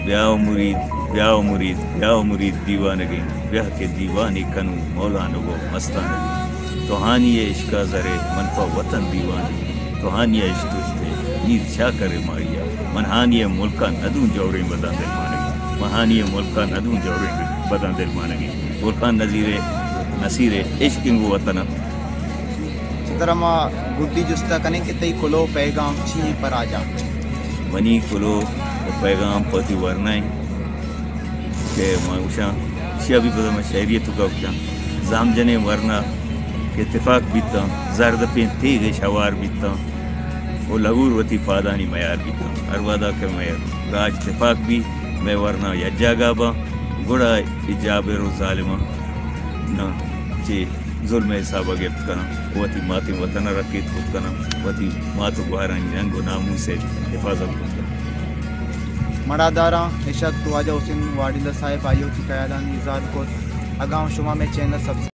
بیاو مرید دیوانگی بیاہ کے دیوانی کنو مولانگو مستانگی توہانی عشقہ زرے منفا وطن دیوانی توہانی عشق تجھتے نیت شاہ کرے ماریا منہانی ملکہ ندون جوڑیں بدان دل مانگی مہانی ملکہ ندون جوڑیں بدان دل مانگی برخان نصیر عشقنگو وطن چترما گڈی جستا کنے کہ تی کلو پیغام چھی پر آجا منی کلو پیغام پتی ورنائیں کہ میں اوشاں شیعہ بھی پتہ میں شہریتو کا اوشاں زام جنے ورنہ کہ اتفاق بیتا زرد پین تیغ شوار بیتا وہ لغور وتی پادانی میار بیتا اروادا کے میار راج اتفاق بھی میں ورنہ یجاگا با گڑا اجابر و ظالمہ نا چے ظلم حسابہ گرفت کنا وتی ماتی وطن رکیت خود کنا وتی ماتو گوارانی رنگ و نامو سے حفاظت خود کنا مڑا دارا نشاد تو آجا حسین واڈیلہ صاحب آئیو کی قیادانی ازاد کو اگاؤں شما میں چینل سبسکرائب